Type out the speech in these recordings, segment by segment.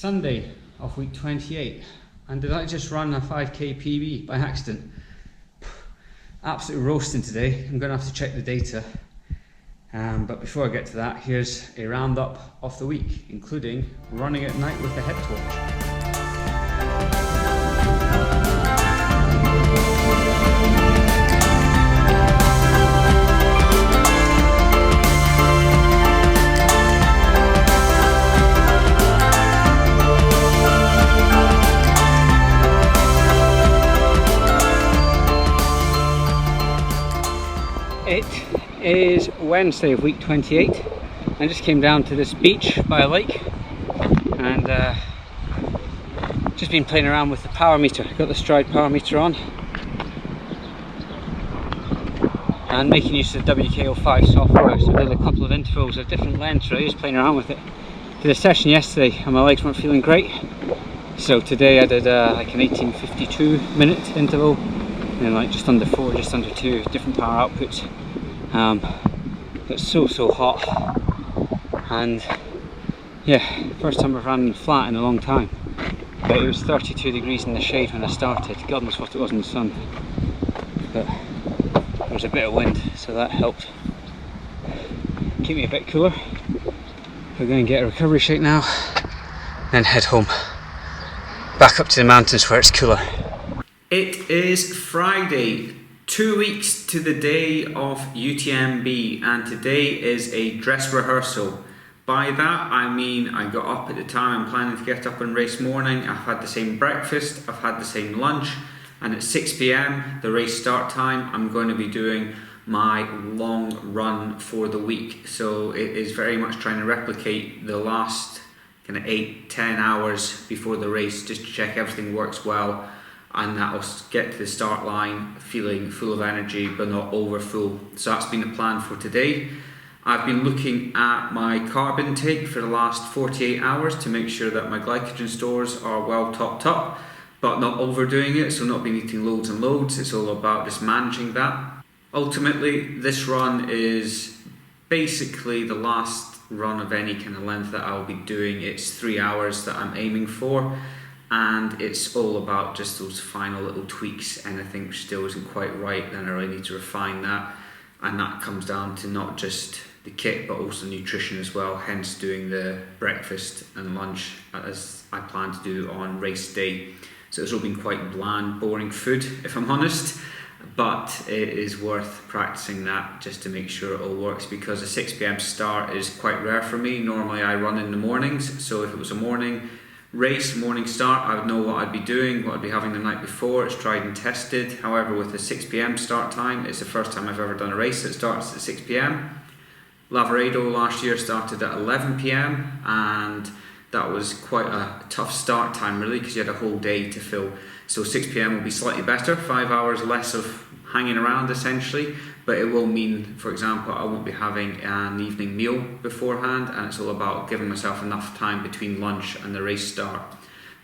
Sunday of week 28, and did I just run a 5k PB by accident? Absolutely roasting today. I'm going to have to check the data, but before I get to that, here's a roundup of the week, including running at night with the head torch. It is Wednesday of week 28. I just came down to this beach by a lake and just been playing around with the power meter. Got the Stride power meter on and making use of the WKO5 software. So I did a couple of intervals of different lengths, really, just playing around with it. Did a session yesterday and my legs weren't feeling great, so today I did like an 18:52 minute interval and like just under 4, just under 2, different power outputs. It's so hot, and yeah, first time I've run flat in a long time. But it was 32 degrees in the shade when I started. God knows what it was in the sun, but there was a bit of wind, so that helped keep me a bit cooler. We're going to get a recovery shake now, then head home, back up to the mountains where it's cooler. It is Friday, 2 weeks to the day of UTMB, and today is a dress rehearsal. By that I mean I got up at the time I'm planning to get up on race morning. I've had the same breakfast, I've had the same lunch, and at 6 p.m, the race start time, I'm going to be doing my long run for the week. So it is very much trying to replicate the last kind of 8-10 hours before the race, just to check everything works well, and that I'll get to the start line feeling full of energy but not over full. So that's been the plan for today. I've been looking at my carb intake for the last 48 hours to make sure that my glycogen stores are well topped up but not overdoing it, so not been eating loads and loads. It's all about just managing that. Ultimately, this run is basically the last run of any kind of length that I'll be doing. It's 3 hours that I'm aiming for, and it's all about just those final little tweaks. Anything which still isn't quite right, then I really need to refine that, and that comes down to not just the kit but also nutrition as well, hence doing the breakfast and lunch as I plan to do on race day. So it's all been quite bland, boring food, if I'm honest, but it is worth practicing that just to make sure it all works, because a 6 p.m. start is quite rare for me. Normally I run in the mornings, so if it was a morning race, morning start, I would know what I'd be doing, what I'd be having the night before. It's tried and tested. However, with the 6 p.m. start time, it's the first time I've ever done a race that starts at 6 p.m. Lavaredo last year started at 11 p.m. and that was quite a tough start time really, because you had a whole day to fill. So 6 p.m. will be slightly better, 5 hours less of hanging around essentially, but it will mean, for example, I won't be having an evening meal beforehand, and it's all about giving myself enough time between lunch and the race start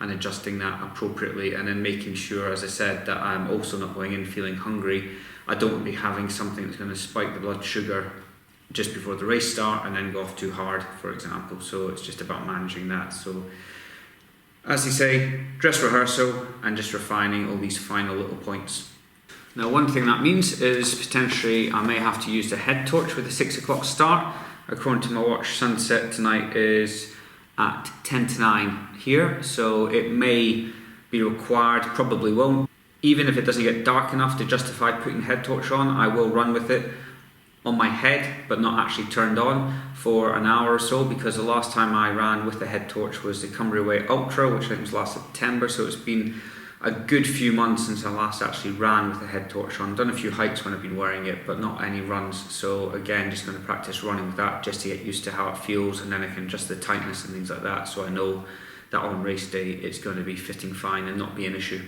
and adjusting that appropriately, and then making sure, as I said, that I'm also not going in feeling hungry. I don't want to be having something that's going to spike the blood sugar just before the race start and then go off too hard, for example. So it's just about managing that. So as you say, dress rehearsal and just refining all these final little points. Now, one thing that means is potentially I may have to use the head torch with a 6 o'clock start. According to my watch, sunset tonight is at 10 to 9 here, so it may be required, probably won't. Even if it doesn't get dark enough to justify putting the head torch on, I will run with it on my head but not actually turned on for an hour or so, because the last time I ran with the head torch was the Cumbria Way Ultra, which I think was last September, so it's been a good few months since I last actually ran with the head torch on. Done a few hikes when I've been wearing it, but not any runs. So again, just going to practice running with that just to get used to how it feels, and then I can adjust the tightness and things like that, so I know that on race day it's going to be fitting fine and not be an issue.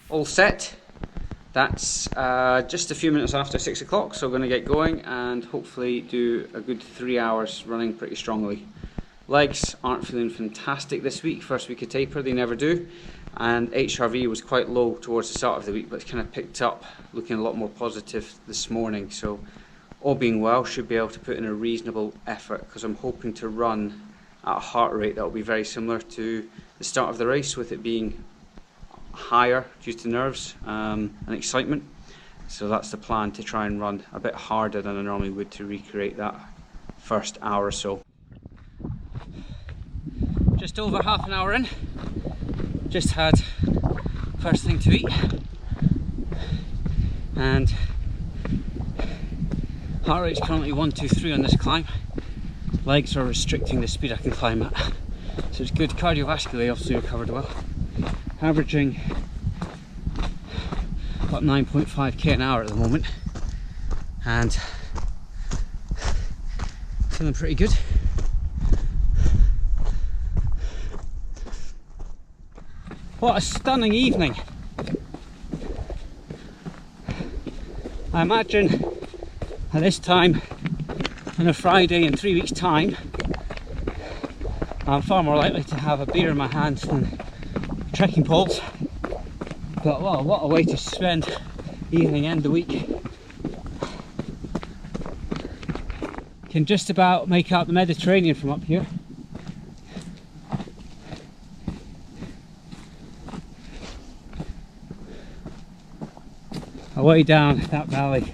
All set. That's just a few minutes after 6 o'clock, so we're going to get going and hopefully do a good 3 hours running pretty strongly. Legs aren't feeling fantastic this week, first week of taper, they never do, and HRV was quite low towards the start of the week, but it's kind of picked up, looking a lot more positive this morning. So all being well, should be able to put in a reasonable effort, because I'm hoping to run at a heart rate that will be very similar to the start of the race, with it being higher due to nerves and excitement. So that's the plan, to try and run a bit harder than I normally would to recreate that first hour or so. Just over half an hour in, just had first thing to eat, and heart rate's currently 123 on this climb. Legs are restricting the speed I can climb at, so it's good. Cardiovascularly obviously recovered well, averaging about 9.5k an hour at the moment, and feeling pretty good. What a stunning evening. I imagine at this time on a Friday in 3 weeks' time, I'm far more likely to have a beer in my hands than trekking poles. But well, what a way to spend evening and the week. Can just about make out the Mediterranean from up here. Away down that valley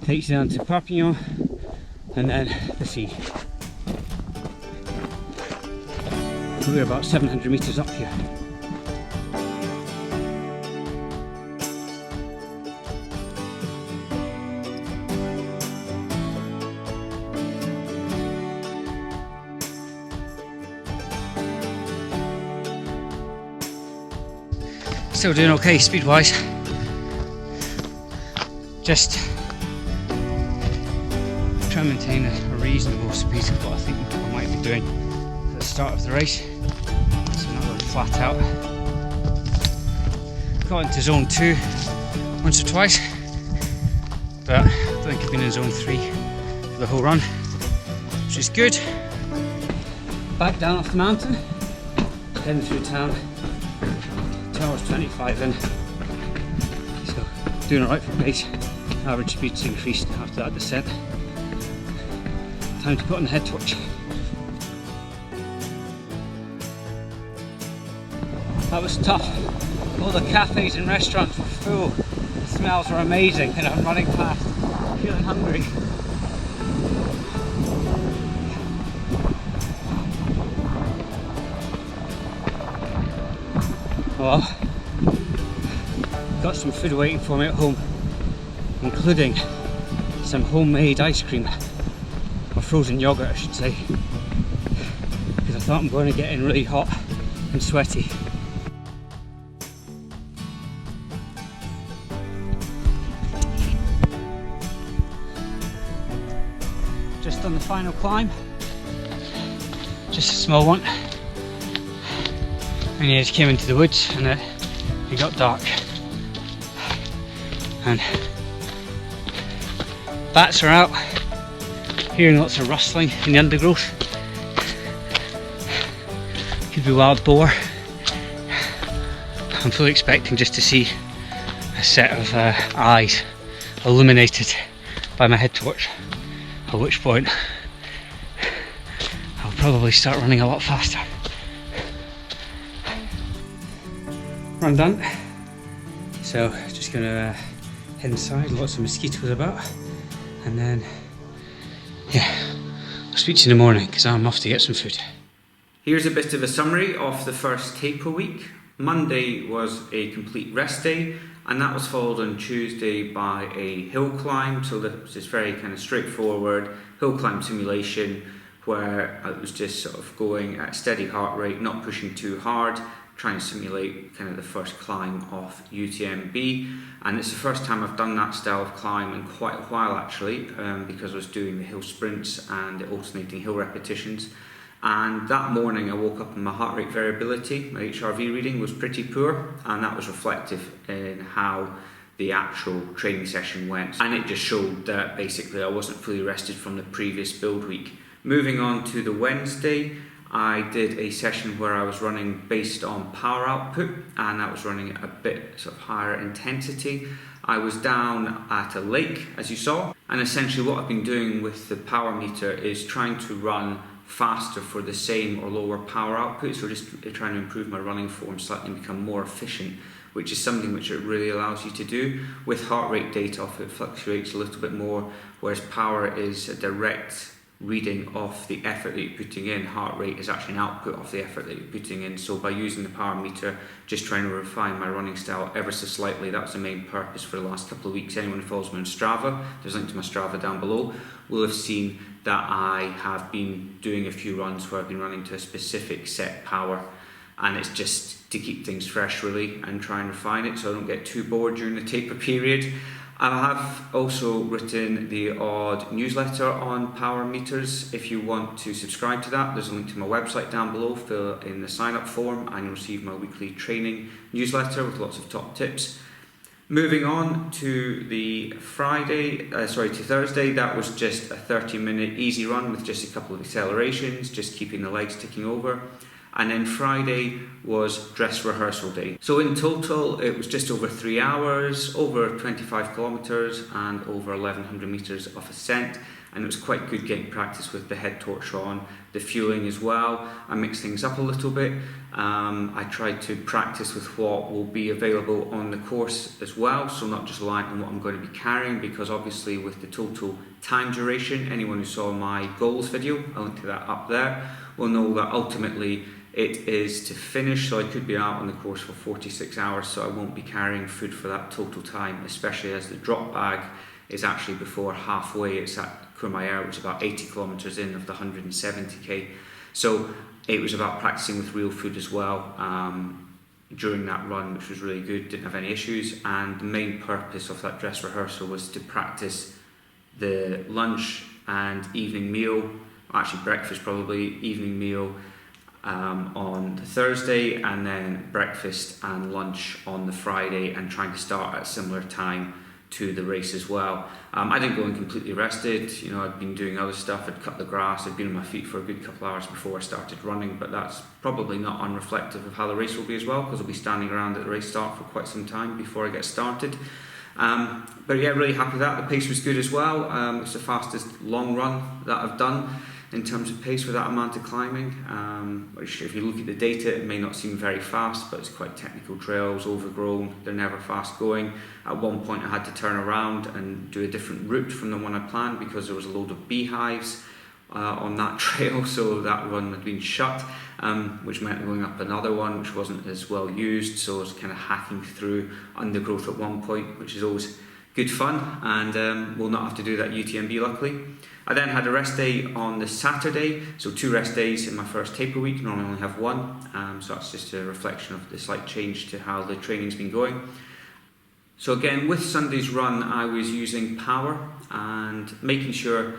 takes you down to Perpignan and then the sea. We're about 700 metres up here. Still doing okay speed wise. Just try and maintain a reasonable speed of what I think I might be doing at the start of the race, so not going flat out. Got into zone 2 once or twice, but I don't think I've been in zone 3 for the whole run, which is good. Back down off the mountain, heading through town. 2 hours 25 in, so doing alright for pace. Average speed's increased after that descent. Time to put on the head torch. That was tough. All the cafes and restaurants were full. The smells were amazing, and I'm running past, feeling hungry. Well, got some food waiting for me at home, including some homemade ice cream, or frozen yogurt I should say, because I thought I'm going to get in really hot and sweaty. Just on the final climb, just a small one. And yeah, just came into the woods and it got dark, and bats are out, hearing lots of rustling in the undergrowth. Could be wild boar. I'm fully expecting just to see a set of eyes illuminated by my head torch, at which point I'll probably start running a lot faster. Run done, so just gonna head inside. Lots of mosquitoes about, and then yeah, I'll speak to you in the morning because I'm off to get some food. Here's a bit of a summary of the first taper week. Monday was a complete rest day, and that was followed on Tuesday by a hill climb. So that was just very kind of straightforward hill climb simulation, where I was just sort of going at a steady heart rate, not pushing too hard, trying to simulate kind of the first climb of UTMB. And it's the first time I've done that style of climb in quite a while actually, because I was doing the hill sprints and the alternating hill repetitions. And that morning I woke up and my heart rate variability, my HRV reading was pretty poor, and that was reflective in how the actual training session went. And it just showed that basically I wasn't fully rested from the previous build week. Moving on to the Wednesday, I did a session where I was running based on power output, and I was running at a bit sort of higher intensity. I was down at a lake, as you saw, and essentially what I've been doing with the power meter is trying to run faster for the same or lower power output, so just trying to improve my running form slightly and become more efficient, which is something which it really allows you to do. With heart rate data off, it fluctuates a little bit more, whereas power is a direct reading of the effort that you're putting in. Heart rate is actually an output of the effort that you're putting in. So by using the power meter, just trying to refine my running style ever so slightly, that was the main purpose for the last couple of weeks. Anyone who follows me on Strava, there's a link to my Strava down below, will have seen that I have been doing a few runs where I've been running to a specific set power, and it's just to keep things fresh really and try and refine it so I don't get too bored during the taper period. I have also written the odd newsletter on power meters. If you want to subscribe to that, there's a link to my website down below. Fill in the sign up form and you'll receive my weekly training newsletter with lots of top tips. Moving on to the Thursday, that was just a 30-minute easy run with just a couple of accelerations, just keeping the legs ticking over. And then Friday was dress rehearsal day. So in total, it was just over 3 hours, over 25 kilometers and over 1100 meters of ascent. And it was quite good getting practice with the head torch on, the fueling as well. I mixed things up a little bit. I tried to practice with what will be available on the course as well, so not just reliant on what I'm going to be carrying, because obviously with the total time duration, anyone who saw my goals video, I'll link to that up there, will know that ultimately it is to finish, so I could be out on the course for 46 hours, so I won't be carrying food for that total time, especially as the drop bag is actually before halfway. It's at Courmayeur, which is about 80 kilometers in of the 170k. So it was about practicing with real food as well during that run, which was really good, didn't have any issues. And the main purpose of that dress rehearsal was to practice the lunch and evening meal, actually breakfast probably, evening meal on the Thursday, and then breakfast and lunch on the Friday, and trying to start at a similar time to the race as well. I didn't go in completely rested, I'd been doing other stuff, I'd cut the grass, I'd been on my feet for a good couple of hours before I started running, but that's probably not unreflective of how the race will be as well, because I'll be standing around at the race start for quite some time before I get started. But yeah, really happy with that. The pace was good as well. It's the fastest long run that I've done in terms of pace with that amount of climbing, which if you look at the data, it may not seem very fast, but it's quite technical trails, overgrown, they're never fast going. At one point I had to turn around and do a different route from the one I planned because there was a load of beehives on that trail, so that run had been shut, which meant going up another one which wasn't as well used, so I was kind of hacking through undergrowth at one point, which is always good fun, and we'll not have to do that UTMB luckily. I then had a rest day on the Saturday, so 2 rest days in my first taper week. Normally I only have 1, so that's just a reflection of the slight change to how the training's been going. So again, with Sunday's run, I was using power and making sure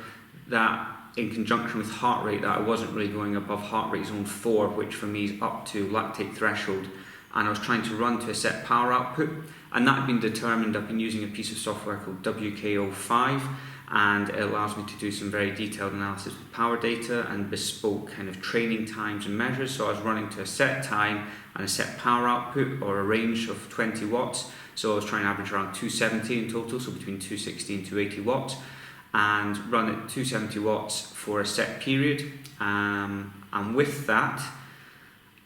that in conjunction with heart rate, that I wasn't really going above heart rate zone 4, which for me is up to lactate threshold, and I was trying to run to a set power output, and that had been determined. I've been using a piece of software called WKO5, and it allows me to do some very detailed analysis with power data and bespoke kind of training times and measures. So I was running to a set time and a set power output, or a range of 20 watts. So I was trying to average around 270 in total, so between 260 and 280 watts, and run at 270 watts for a set period. And with that,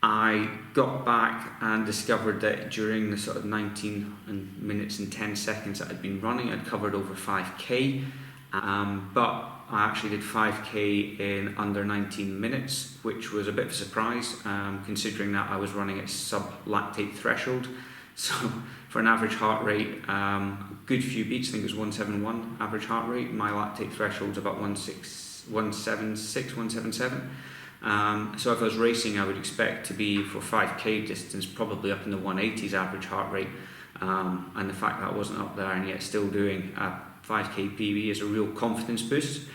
I got back and discovered that during the sort of 19 minutes and 10 seconds that I'd been running, I'd covered over 5k. But I actually did 5k in under 19 minutes, which was a bit of a surprise, considering that I was running at sub-lactate threshold. So for an average heart rate, good few beats, I think it was 171 average heart rate. My lactate threshold's about 176, 177. So if I was racing, I would expect to be, for 5k distance, probably up in the 180s average heart rate. And the fact that I wasn't up there and yet still doing 5k PB is a real confidence boost.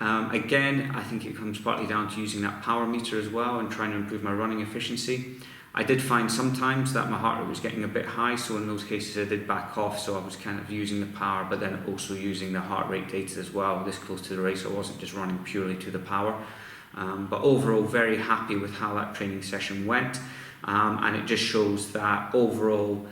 Again, I think it comes partly down to using that power meter as well and trying to improve my running efficiency. I did find sometimes that my heart rate was getting a bit high, so in those cases I did back off, so I was kind of using the power but then also using the heart rate data as well. This close to the race, I wasn't just running purely to the power. But overall, very happy with how that training session went, and it just shows that overall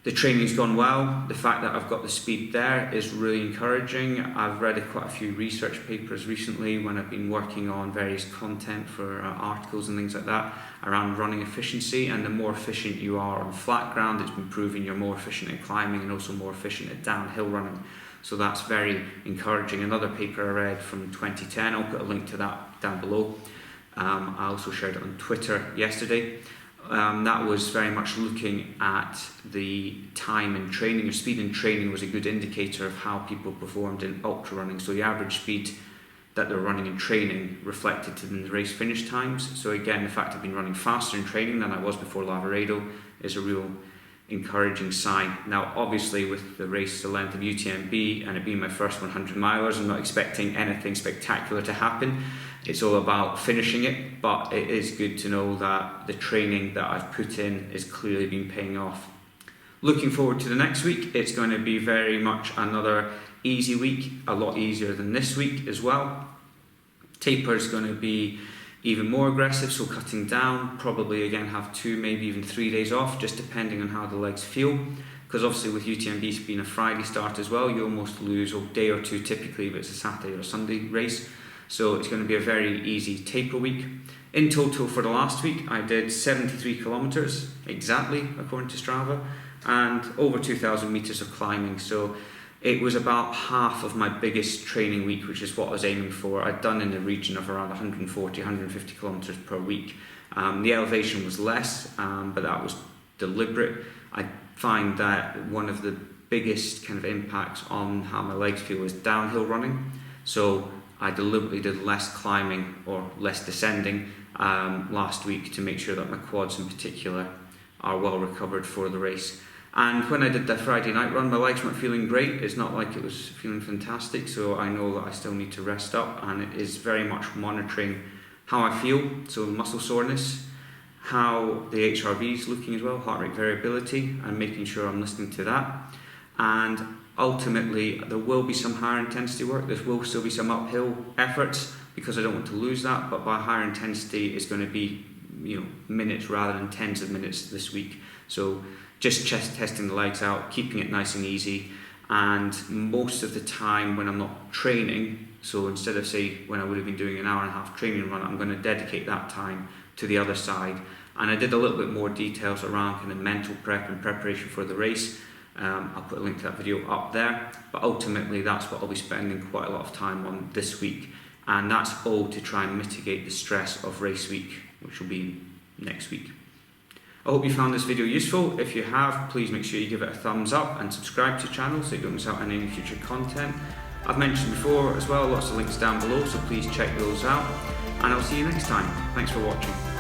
The training's gone well. The fact that I've got the speed there is really encouraging. I've read quite a few research papers recently when I've been working on various content for articles and things like that around running efficiency, and the more efficient you are on flat ground, it's been proven you're more efficient at climbing and also more efficient at downhill running. So that's very encouraging. Another paper I read from 2010, I'll put a link to that down below. I also shared it on Twitter yesterday. That was very much looking at the time in training, or speed in training was a good indicator of how people performed in ultra running. So the average speed that they're running in training reflected in the race finish times. So again, the fact I've been running faster in training than I was before Lavaredo is a real encouraging sign. Now obviously with the race the length of UTMB and it being my first 100 milers, I'm not expecting anything spectacular to happen. It's all about finishing it, but it is good to know that the training that I've put in is clearly been paying off. Looking forward to the next week. It's going to be very much another easy week, a lot easier than this week as well. Taper is going to be even more aggressive, so cutting down, probably again have 2, maybe even 3 days off, just depending on how the legs feel. Because obviously with UTMB being a Friday start as well, you almost lose a day or two typically if it's a Saturday or a Sunday race. So it's going to be a very easy taper week. In total for the last week, I did 73 kilometers exactly according to Strava, and over 2,000 meters of climbing. So it was about half of my biggest training week, which is what I was aiming for. I'd done in the region of around 140, 150 kilometers per week. The elevation was less, but that was deliberate. I find that one of the biggest kind of impacts on how my legs feel is downhill running. So I deliberately did less climbing or less descending last week to make sure that my quads in particular are well recovered for the race. And when I did the Friday night run, my legs weren't feeling great. It's not like it was feeling fantastic, so I know that I still need to rest up, and it is very much monitoring how I feel, so muscle soreness, how the HRV is looking as well, heart rate variability, and making sure I'm listening to that. And ultimately, there will be some higher intensity work. There will still be some uphill efforts because I don't want to lose that, but by higher intensity it's going to be, minutes rather than tens of minutes this week. So just chest testing the legs out, keeping it nice and easy, and most of the time when I'm not training, so instead of say when I would have been doing an hour and a half training run, I'm going to dedicate that time to the other side. And I did a little bit more details around kind of mental prep and preparation for the race. I'll put a link to that video up there, but ultimately that's what I'll be spending quite a lot of time on this week, and that's all to try and mitigate the stress of race week, which will be next week. I hope you found this video useful. If you have, please make sure you give it a thumbs up and subscribe to the channel so you don't miss out on any future content. I've mentioned before as well, lots of links down below, so please check those out, and I'll see you next time. Thanks for watching.